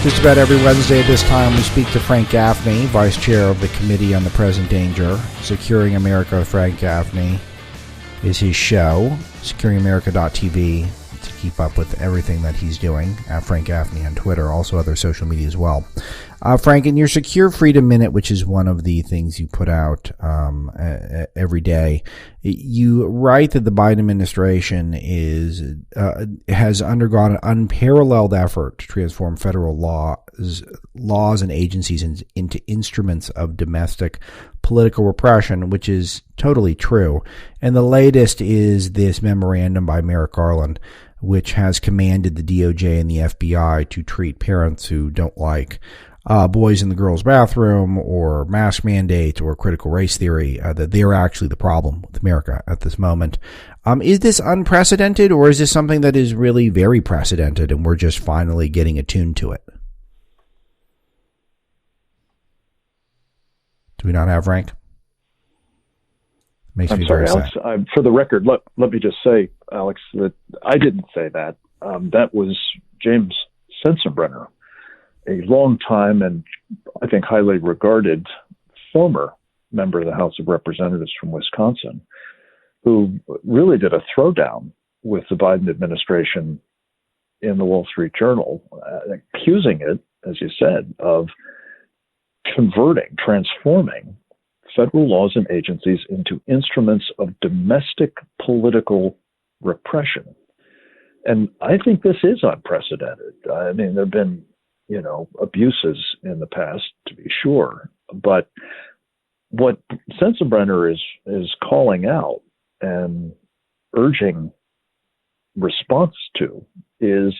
Just about every Wednesday at this time, we speak to Frank Gaffney, Vice Chair of the Committee on the Present Danger. Securing America with Frank Gaffney is his show. SecuringAmerica.tv to keep up with everything that he's doing. Frank Gaffney on Twitter, also other social media as well. Frank, in your Secure Freedom Minute, which is one of the things you put out every day, you write that the Biden administration has undergone an unparalleled effort to transform federal laws and agencies into instruments of domestic political repression, which is totally true. And the latest is this memorandum by Merrick Garland, which has commanded the DOJ and the FBI to treat parents who don't like boys in the girls' bathroom or mask mandates or critical race theory, that they're actually the problem with America at this moment. Is this unprecedented, or is this something that is really very precedented and we're just finally getting attuned to it? Do we not have Frank? I'm sorry, Alex. For the record, let me just say, Alex, that I didn't say that. That was James Sensenbrenner, a long time and I think highly regarded former member of the House of Representatives from Wisconsin, who really did a throwdown with the Biden administration in the Wall Street Journal, accusing it, as you said, of transforming federal laws and agencies into instruments of domestic political repression. And I think this is unprecedented. I mean, there have been, abuses in the past, to be sure. But what Sensenbrenner is calling out and urging response to is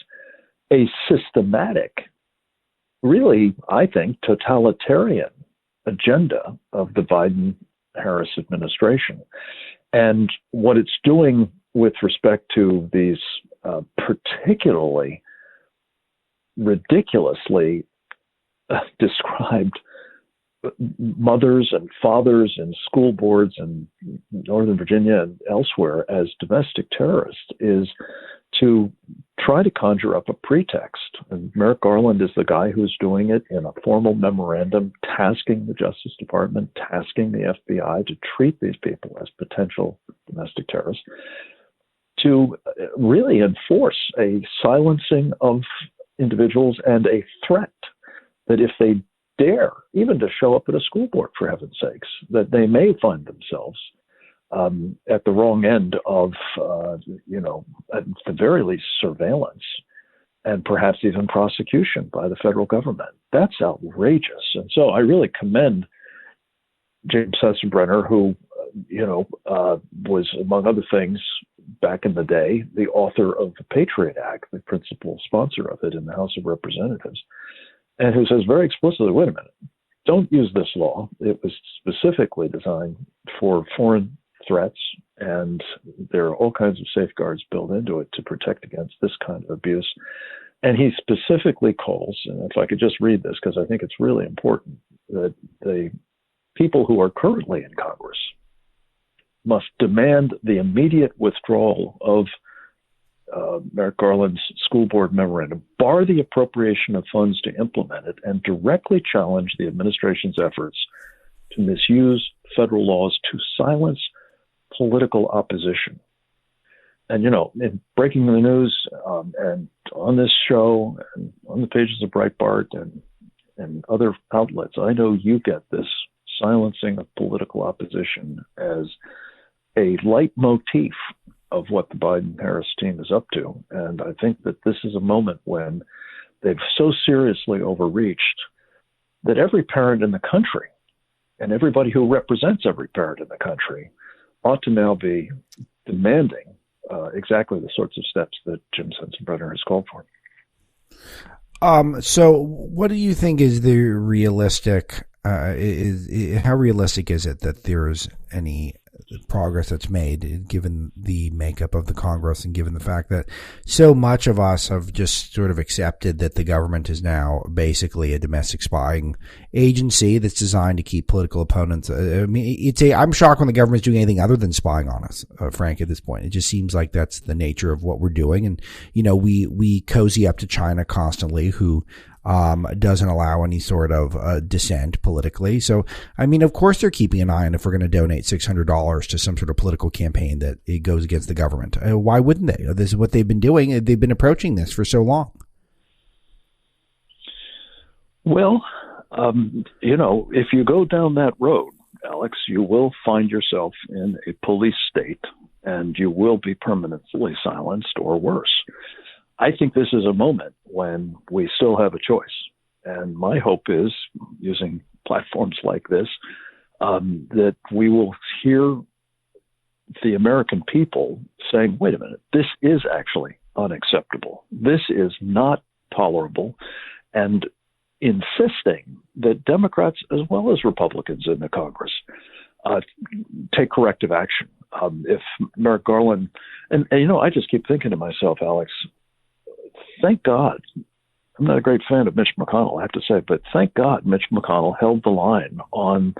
a systematic, really, I think, totalitarian agenda of the Biden-Harris administration. And what it's doing with respect to these particularly ridiculously described mothers and fathers in school boards in Northern Virginia and elsewhere as domestic terrorists is to try to conjure up a pretext. And Merrick Garland is the guy who's doing it in a formal memorandum, tasking the Justice Department, tasking the FBI to treat these people as potential domestic terrorists, to really enforce a silencing of individuals and a threat that if they dare even to show up at a school board, for heaven's sakes, that they may find themselves at the wrong end of, at the very least, surveillance and perhaps even prosecution by the federal government. That's outrageous. And so I really commend James Sensenbrenner, who, was, among other things, back in the day, the author of the Patriot Act, the principal sponsor of it in the House of Representatives, and who says very explicitly, wait a minute, don't use this law. It was specifically designed for foreign threats, and there are all kinds of safeguards built into it to protect against this kind of abuse. And he specifically calls, and if I could just read this, because I think it's really important, that the people who are currently in Congress must demand the immediate withdrawal of Merrick Garland's school board memorandum, bar the appropriation of funds to implement it, and directly challenge the administration's efforts to misuse federal laws to silence political opposition. And, in breaking the news and on this show and on the pages of Breitbart and other outlets, I know you get this silencing of political opposition as a leitmotif of what the Biden-Harris team is up to. And I think that this is a moment when they've so seriously overreached that every parent in the country and everybody who represents every parent in the country ought to now be demanding exactly the sorts of steps that Jim Sensenbrenner has called for. So what do you think is the realistic, how realistic is it that there's any progress that's made given the makeup of the Congress and given the fact that so much of us have just sort of accepted that the government is now basically a domestic spying agency that's designed to keep political opponents. I'm shocked when the government's doing anything other than spying on us, Frank, at this point. It just seems like that's the nature of what we're doing. And, we cozy up to China constantly, who doesn't allow any sort of dissent politically. So, I mean, of course they're keeping an eye on if we're going to donate $600 to some sort of political campaign that it goes against the government. Why wouldn't they? This is what they've been doing. They've been approaching this for so long. Well, if you go down that road, Alex, you will find yourself in a police state and you will be permanently silenced or worse. I think this is a moment when we still have a choice. And my hope is, using platforms like this, that we will hear the American people saying, wait a minute, this is actually unacceptable. This is not tolerable. And insisting that Democrats as well as Republicans in the Congress take corrective action. If Merrick Garland, and I just keep thinking to myself, Alex, thank God. I'm not a great fan of Mitch McConnell, I have to say, but thank God Mitch McConnell held the line on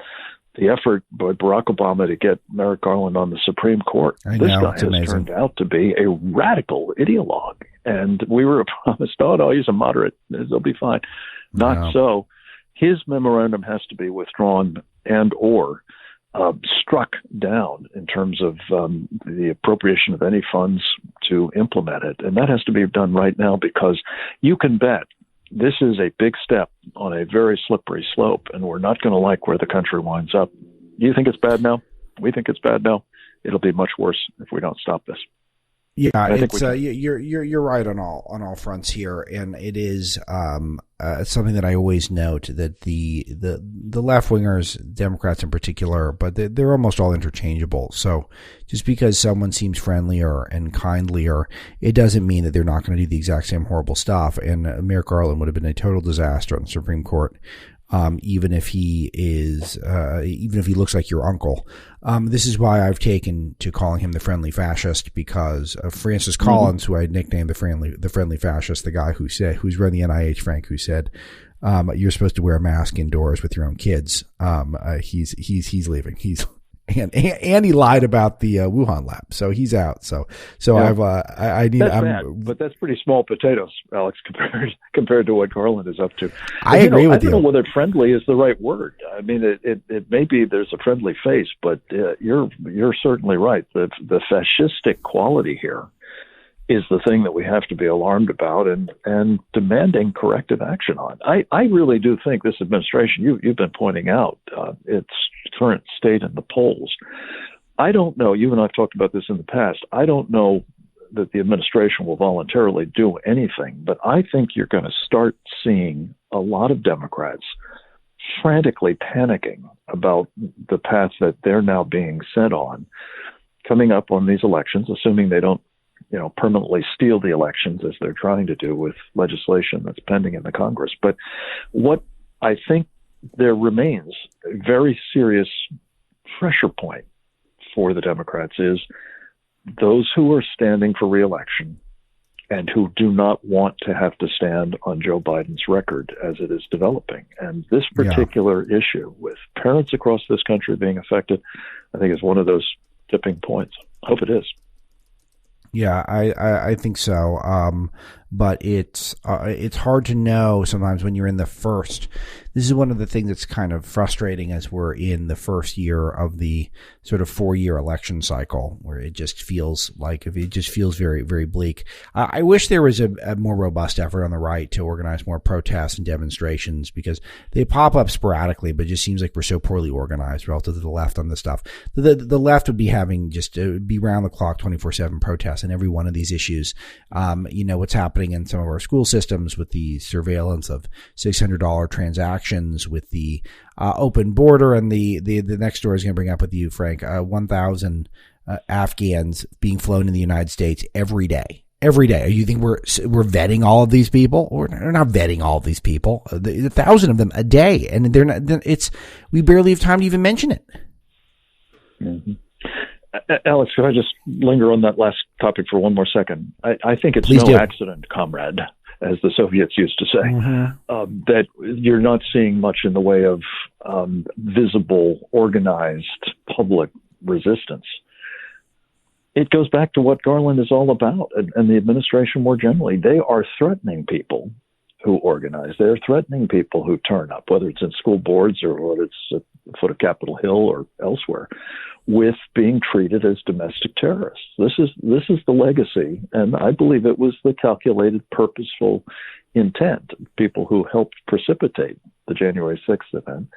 the effort by Barack Obama to get Merrick Garland on the Supreme Court. This guy has turned out to be a radical ideologue. And we were promised, no, he's a moderate. They'll be fine. Not so. His memorandum has to be withdrawn and or struck down in terms of the appropriation of any funds to implement it. And that has to be done right now, because you can bet this is a big step on a very slippery slope, and we're not going to like where the country winds up. You think it's bad now? We think it's bad now. It'll be much worse if we don't stop this. Yeah, it's you're right on all fronts here, and it is something that I always note, that the left wingers, Democrats in particular, but they're almost all interchangeable. So just because someone seems friendlier and kindlier, it doesn't mean that they're not going to do the exact same horrible stuff. And Merrick Garland would have been a total disaster on the Supreme Court. Even if he looks like your uncle. This is why I've taken to calling him the friendly fascist, because of Francis Collins, who I nicknamed the friendly fascist, the guy who's run the NIH, Frank, who said, you're supposed to wear a mask indoors with your own kids. He's leaving. And he lied about the Wuhan lab, so he's out. So yeah. I need. That's bad, but that's pretty small potatoes, Alex, compared to what Garland is up to. I agree with you. I don't know whether friendly is the right word. I mean, it may be there's a friendly face, but you're certainly right. The fascistic quality here is the thing that we have to be alarmed about and demanding corrective action on. I really do think this administration, you've been pointing out its current state in the polls. I don't know, you and I have talked about this in the past, I don't know that the administration will voluntarily do anything, but I think you're going to start seeing a lot of Democrats frantically panicking about the path that they're now being set on coming up on these elections, assuming they don't permanently steal the elections as they're trying to do with legislation that's pending in the Congress. But what I think there remains a very serious pressure point for the Democrats is those who are standing for re-election and who do not want to have to stand on Joe Biden's record as it is developing. And this particular issue with parents across this country being affected, I think is one of those tipping points. I hope it is. Yeah, I think so. But it's hard to know sometimes when you're in the first. This is one of the things that's kind of frustrating as we're in the first year of the sort of 4-year election cycle, where it just feels very, very bleak. I wish there was a more robust effort on the right to organize more protests and demonstrations, because they pop up sporadically, but it just seems like we're so poorly organized relative to the left on this stuff. The left would be having just be round the clock 24/7 protests in every one of these issues. What's happening in some of our school systems with the surveillance of $600 transactions, with the open border, and the next story is going to bring up with you, Frank, 1,000 Afghans being flown in the United States every day. Every day. You think we're vetting all of these people? We're not vetting all of these people. 1,000 of them a day, and they're not. We barely have time to even mention it. Mm-hmm. Alex, could I just linger on that last topic for one more second? I think it's Please no do. Accident, comrade, as the Soviets used to say, that you're not seeing much in the way of visible, organized public resistance. It goes back to what Garland is all about, and the administration more generally. They are threatening people who organize. They're threatening people who turn up, whether it's in school boards or whether it's at the foot of Capitol Hill or elsewhere, with being treated as domestic terrorists. This is the legacy, and I believe it was the calculated, purposeful intent of people who helped precipitate the January 6th event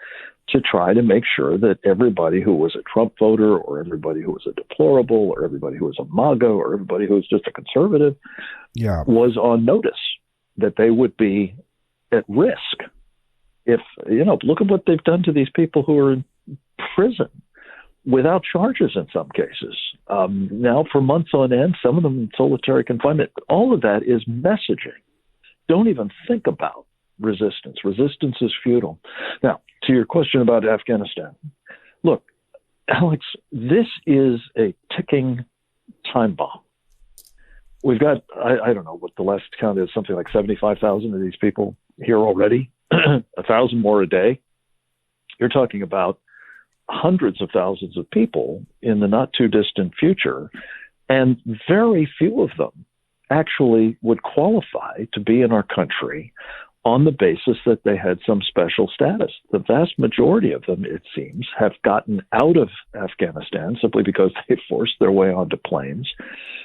to try to make sure that everybody who was a Trump voter or everybody who was a deplorable or everybody who was a MAGA or everybody who was just a conservative was on notice that they would be at risk. If, look at what they've done to these people who are in prison without charges in some cases. Now for months on end, some of them in solitary confinement. All of that is messaging. Don't even think about resistance. Resistance is futile. Now, to your question about Afghanistan, look, Alex, this is a ticking time bomb. We've got, I don't know what the last count is, something like 75,000 of these people here already, 1,000 more a day. You're talking about hundreds of thousands of people in the not too distant future, and very few of them actually would qualify to be in our country on the basis that they had some special status. The vast majority of them, it seems, have gotten out of Afghanistan simply because they forced their way onto planes.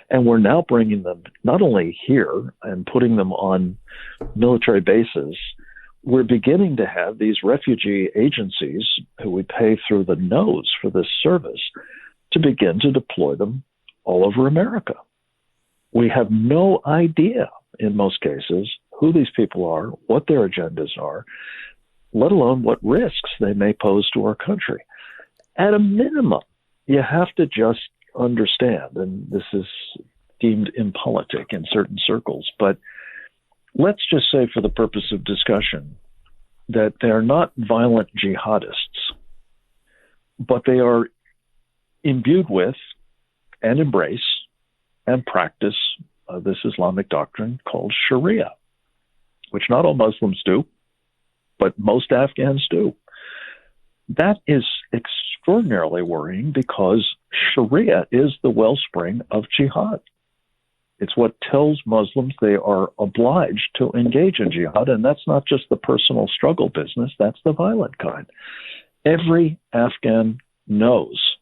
And we're now bringing them not only here and putting them on military bases, we're beginning to have these refugee agencies who we pay through the nose for this service to begin to deploy them all over America. We have no idea, in most cases, who these people are, what their agendas are, let alone what risks they may pose to our country. At a minimum, you have to just understand, and this is deemed impolitic in certain circles, but let's just say for the purpose of discussion that they're not violent jihadists, but they are imbued with and embrace and practice this Islamic doctrine called Sharia, which not all Muslims do, but most Afghans do. That is extraordinarily worrying because Sharia is the wellspring of jihad. It's what tells Muslims they are obliged to engage in jihad, and that's not just the personal struggle business, that's the violent kind. Every Afghan knows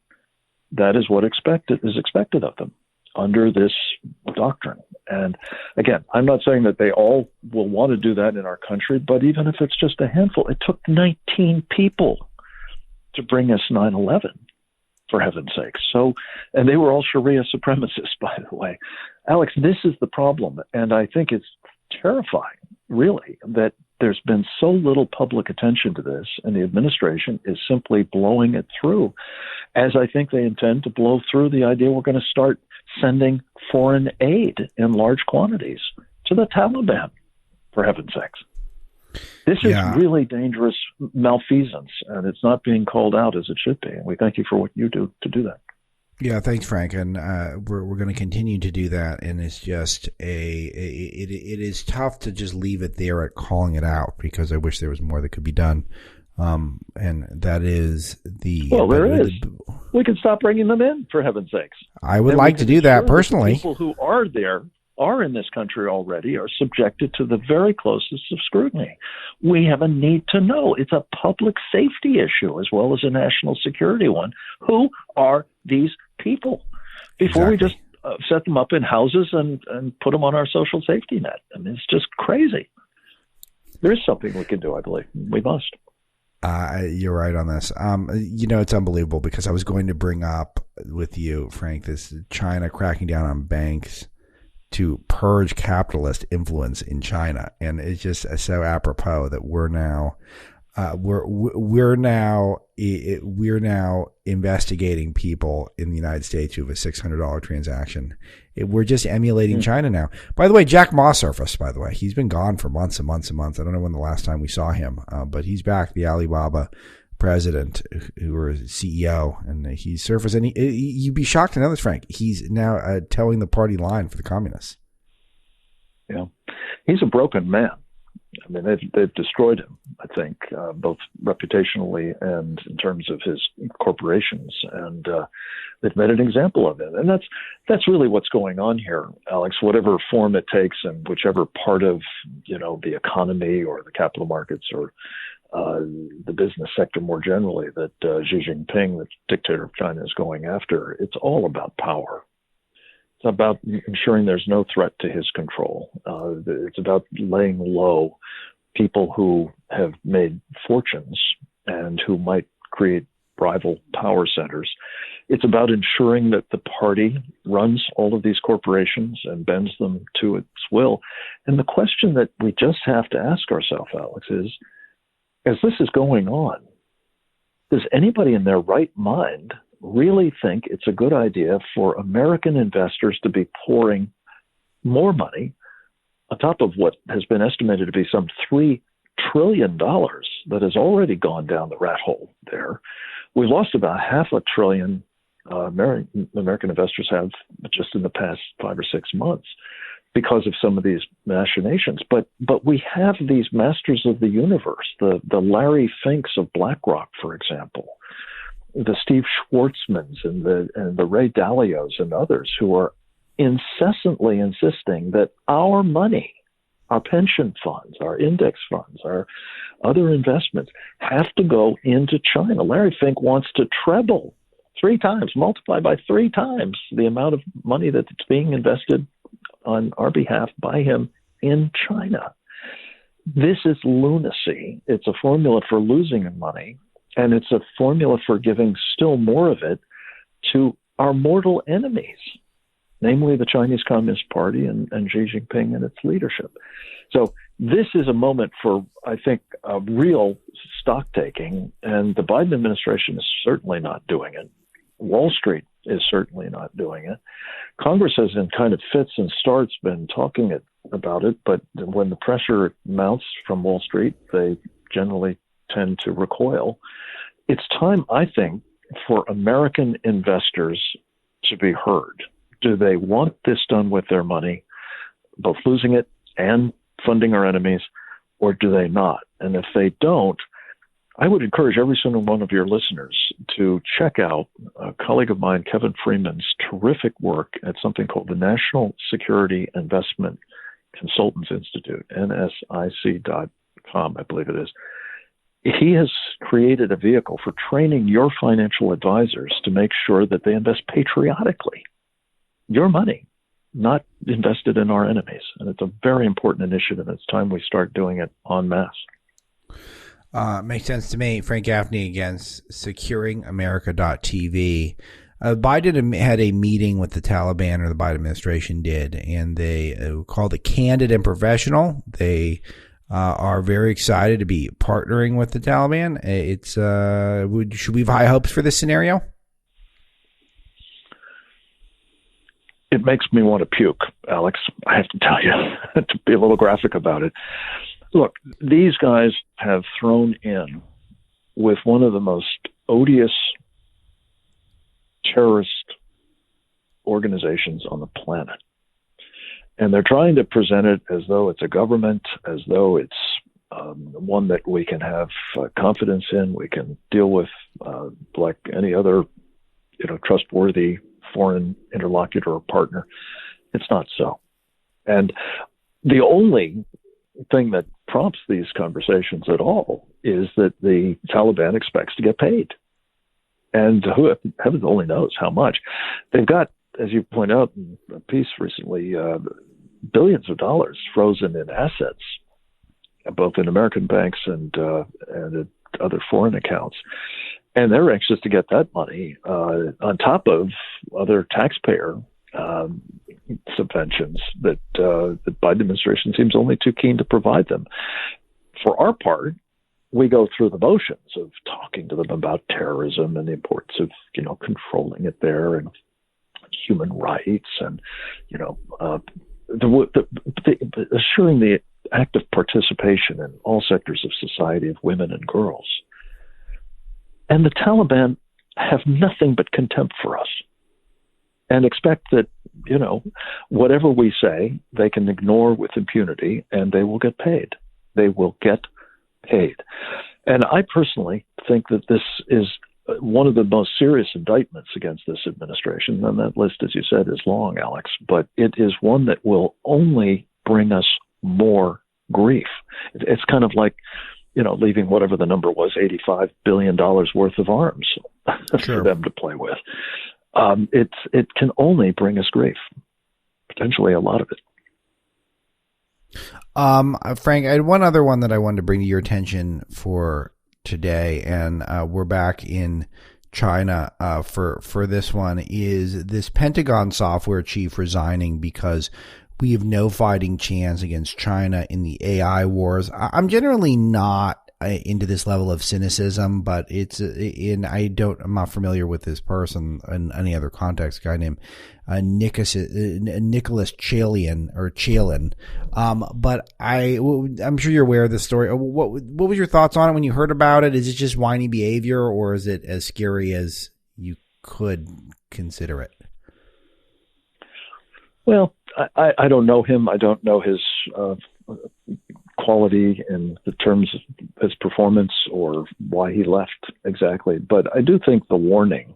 that is what is expected of them under this doctrine. And again, I'm not saying that they all will want to do that in our country, but even if it's just a handful, it took 19 people to bring us 9/11, for heaven's sake. So, and they were all Sharia supremacists, by the way. Alex, this is the problem. And I think it's terrifying, really, that there's been so little public attention to this, and the administration is simply blowing it through, as I think they intend to blow through the idea we're going to start sending foreign aid in large quantities to the Taliban, for heaven's sakes. This is really dangerous malfeasance, and it's not being called out as it should be. And we thank you for what you do to do that. Yeah, thanks, Frank. And we're going to continue to do that. And it's just it is tough to just leave it there at calling it out, because I wish there was more that could be done. And that is there is. We can stop bringing them in, for heaven's sakes. I would like to do that personally. The people who are in this country already are subjected to the very closest of scrutiny. We have a need to know. It's a public safety issue as well as a national security one. Who are these people? Before we just set them up in houses and put them on our social safety net. I mean, it's just crazy. There is something we can do, I believe. We must. You're right on this. It's unbelievable, because I was going to bring up with you, Frank, this China cracking down on banks to purge capitalist influence in China, and it's just so apropos that we're now investigating people in the United States who have a $600 transaction. We're just emulating China now. By the way, Jack Ma surfaced, by the way. He's been gone for months and months and months. I don't know when the last time we saw him, but he's back, the Alibaba president, who was CEO, and he surfaced. And you'd be shocked to know this, Frank. He's now towing the party line for the communists. Yeah. He's a broken man. I mean, they've destroyed him, I think, both reputationally and in terms of his corporations, and they've made an example of him. And that's really what's going on here, Alex. Whatever form it takes, and whichever part of the economy or the capital markets or the business sector more generally that Xi Jinping, the dictator of China, is going after, it's all about power. It's about ensuring there's no threat to his control. It's about laying low people who have made fortunes and who might create rival power centers. It's about ensuring that the party runs all of these corporations and bends them to its will. And the question that we just have to ask ourselves, Alex, is, as this is going on, does anybody in their right mind really think it's a good idea for American investors to be pouring more money on top of what has been estimated to be some $3 trillion that has already gone down the rat hole there? We lost about $500 billion American investors have just in the past 5 or 6 months because of some of these machinations. But we have these masters of the universe, the Larry Finks of BlackRock, for example, the Steve Schwartzmans and the Ray Dalios and others who are incessantly insisting that our money, our pension funds, our index funds, our other investments have to go into China. Larry Fink wants to treble 3 times, multiply by 3 times the amount of money that's being invested on our behalf by him in China. This is lunacy. It's a formula for losing money, and it's a formula for giving still more of it to our mortal enemies, namely the Chinese Communist Party and Xi Jinping and its leadership. So this is a moment for, I think, a real stock taking, and the Biden administration is certainly not doing it. Wall Street is certainly not doing it. Congress has, in kind of fits and starts, been talking about it, but when the pressure mounts from Wall Street, they generally tend to recoil. It's time, I think, for American investors to be heard. Do they want this done with their money, both losing it and funding our enemies, or do they not? And if they don't, I would encourage every single one of your listeners to check out a colleague of mine, Kevin Freeman's terrific work at something called the National Security Investment Consultants Institute, NSIC.com, I believe it is. He has created a vehicle for training your financial advisors to make sure that they invest patriotically. Your money, not invested in our enemies. And it's a very important initiative. It's time we start doing it en masse. Makes sense to me. Frank Gaffney against securingamerica.tv. Biden had a meeting with the Taliban, or the Biden administration did, and they called it Candid and Professional. They are very excited to be partnering with the Taliban. Should we have high hopes for this scenario? It makes me want to puke, Alex. I have to tell you, to be a little graphic about it. Look, these guys have thrown in with one of the most odious terrorist organizations on the planet. And they're trying to present it as though it's a government, as though it's one that we can have confidence in, we can deal with like any other, trustworthy foreign interlocutor or partner. It's not so. And the only thing that prompts these conversations at all is that the Taliban expects to get paid. And heaven only knows how much. They've got, as you point out in a piece recently, billions of dollars frozen in assets, both in American banks and in other foreign accounts. And they're anxious to get that money on top of other taxpayer subventions that the Biden administration seems only too keen to provide them. For our part, we go through the motions of talking to them about terrorism and the importance of, controlling it there, and human rights, and, assuring the active participation in all sectors of society of women and girls. And the Taliban have nothing but contempt for us and expect that, whatever we say, they can ignore with impunity and they will get paid. They will get paid. And I personally think that this is one of the most serious indictments against this administration. And that list, as you said, is long, Alex, but it is one that will only bring us more grief. It's kind of like, leaving whatever the number was, $85 billion worth of arms for them to play with. It can only bring us grief, potentially a lot of it. Frank, I had one other one that I wanted to bring to your attention for today, and we're back in China for this one, is this Pentagon software chief resigning because we have no fighting chance against China in the AI wars. I'm generally not into this level of cynicism, but I'm not familiar with this person in any other context. A guy named Nicholas Chalin. But I'm sure you're aware of this story. What was your thoughts on it when you heard about it? Is it just whiny behavior, or is it as scary as you could consider it? Well, I don't know him. I don't know his quality in the terms of his performance or why he left exactly. But I do think the warning,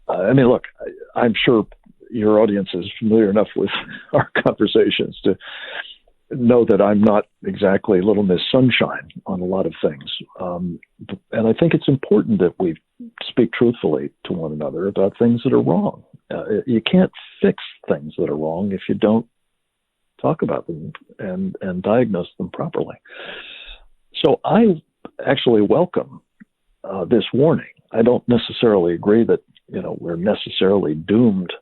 look, I'm sure your audience is familiar enough with our conversations to know that I'm not exactly Little Miss Sunshine on a lot of things. And I think it's important that we speak truthfully to one another about things that are wrong. You can't fix things that are wrong if you don't talk about them and diagnose them properly. So I actually welcome this warning. I don't necessarily agree that, we're necessarily doomed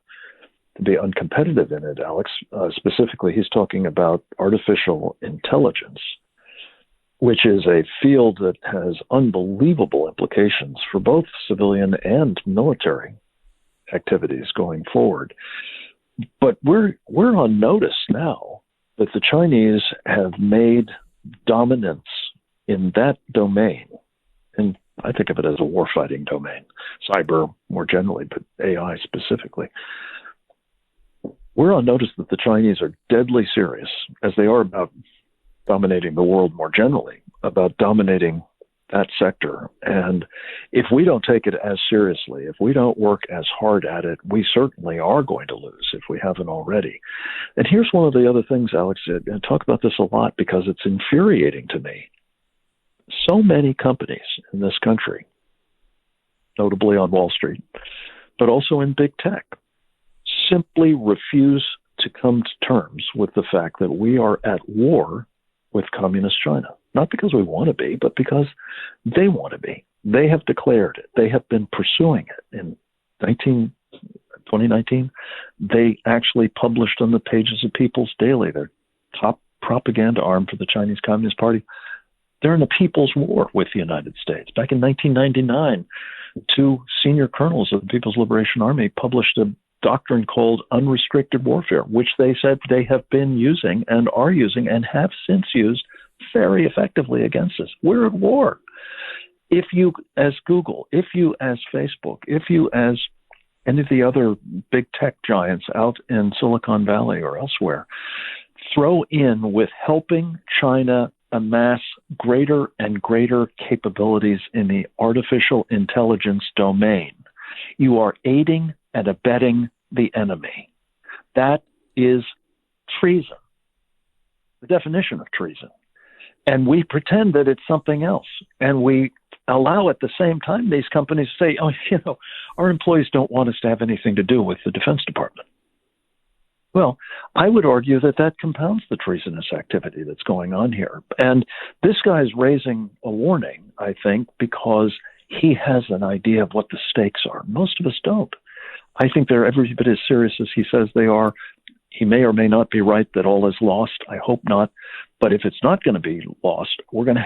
to be uncompetitive in it, Alex. Specifically, he's talking about artificial intelligence, which is a field that has unbelievable implications for both civilian and military activities going forward. But we're on notice now that the Chinese have made dominance in that domain, and I think of it as a warfighting domain, cyber more generally, but AI specifically. We're on notice that the Chinese are deadly serious, as they are about dominating the world more generally, about dominating that sector. And if we don't take it as seriously, if we don't work as hard at it, we certainly are going to lose if we haven't already. And here's one of the other things, Alex, and I talk about this a lot because it's infuriating to me. So many companies in this country, notably on Wall Street, but also in big tech, simply refuse to come to terms with the fact that we are at war with communist China. Not because we want to be, but because they want to be. They have declared it. They have been pursuing it. In 2019, they actually published on the pages of People's Daily, their top propaganda arm for the Chinese Communist Party. They're in a people's war with the United States. Back in 1999, two senior colonels of the People's Liberation Army published a doctrine called unrestricted warfare, which they said they have been using and are using and have since used very effectively against us. We're at war. If you, as Google, if you, as Facebook, if you, as any of the other big tech giants out in Silicon Valley or elsewhere, throw in with helping China amass greater and greater capabilities in the artificial intelligence domain, you are aiding and abetting the enemy. That is treason, the definition of treason. And we pretend that it's something else. And we allow at the same time these companies say, our employees don't want us to have anything to do with the Defense Department. Well, I would argue that that compounds the treasonous activity that's going on here. And this guy is raising a warning, I think, because he has an idea of what the stakes are. Most of us don't. I think they're every bit as serious as he says they are. He may or may not be right that all is lost. I hope not. But if it's not going to be lost, we're going to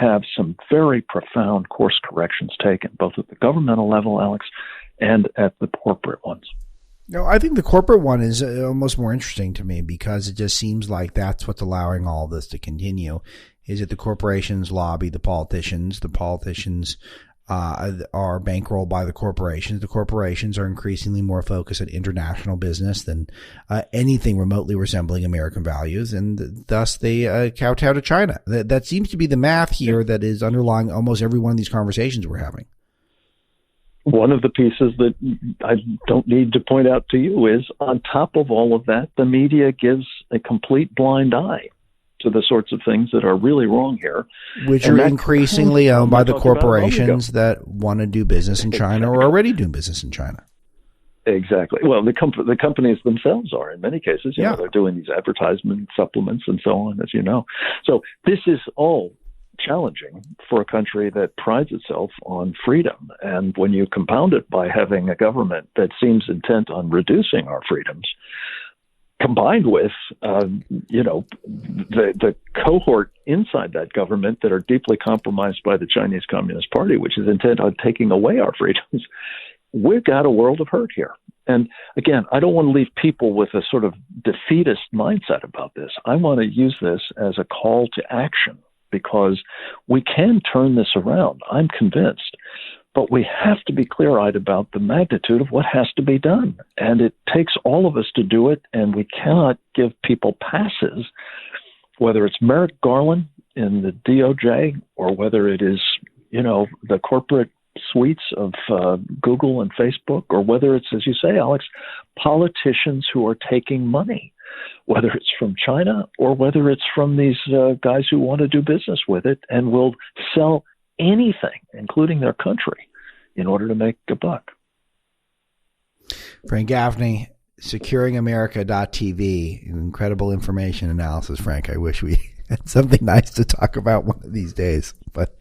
have some very profound course corrections taken, both at the governmental level, Alex, and at the corporate ones. No, I think the corporate one is almost more interesting to me because it just seems like that's what's allowing all this to continue. Is that the corporations lobby the politicians are bankrolled by the corporations. The corporations are increasingly more focused on international business than anything remotely resembling American values, and thus they kowtow to China. That seems to be the math here that is underlying almost every one of these conversations we're having. One of the pieces that I don't need to point out to you is, on top of all of that, the media gives a complete blind eye to the sorts of things that are really wrong here. Which are increasingly owned by the corporations that want to do business in China or are already doing business in China. Exactly. Well, the companies themselves are, in many cases. You know, they're doing these advertisement supplements and so on, as you know. So this is all challenging for a country that prides itself on freedom. And when you compound it by having a government that seems intent on reducing our freedoms, combined with, the cohort inside that government that are deeply compromised by the Chinese Communist Party, which is intent on taking away our freedoms, we've got a world of hurt here. And again, I don't want to leave people with a sort of defeatist mindset about this. I want to use this as a call to action, because we can turn this around. I'm convinced. But we have to be clear-eyed about the magnitude of what has to be done. And it takes all of us to do it, and we cannot give people passes, whether it's Merrick Garland in the DOJ or whether it is, the corporate suites of Google and Facebook, or whether it's, as you say, Alex, politicians who are taking money, whether it's from China or whether it's from these guys who want to do business with it and will sell anything, including their country, in order to make a buck. Frank Gaffney, securingamerica.tv, incredible information analysis, Frank. I wish we had something nice to talk about one of these days, but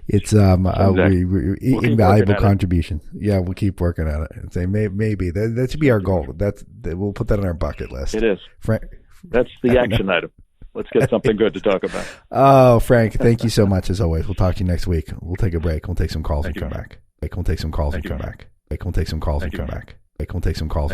it's invaluable contribution. Yeah, we'll keep working at it and say maybe that should be our goal. We'll put that on our bucket list. It is. Frank, that's the action item. Let's get something good to talk about. Oh, Frank, thank you so much as always. We'll talk to you next week. We'll take a break. We'll take some calls and come back. We'll take some calls and come back. We'll take some calls and come back. We'll take some calls.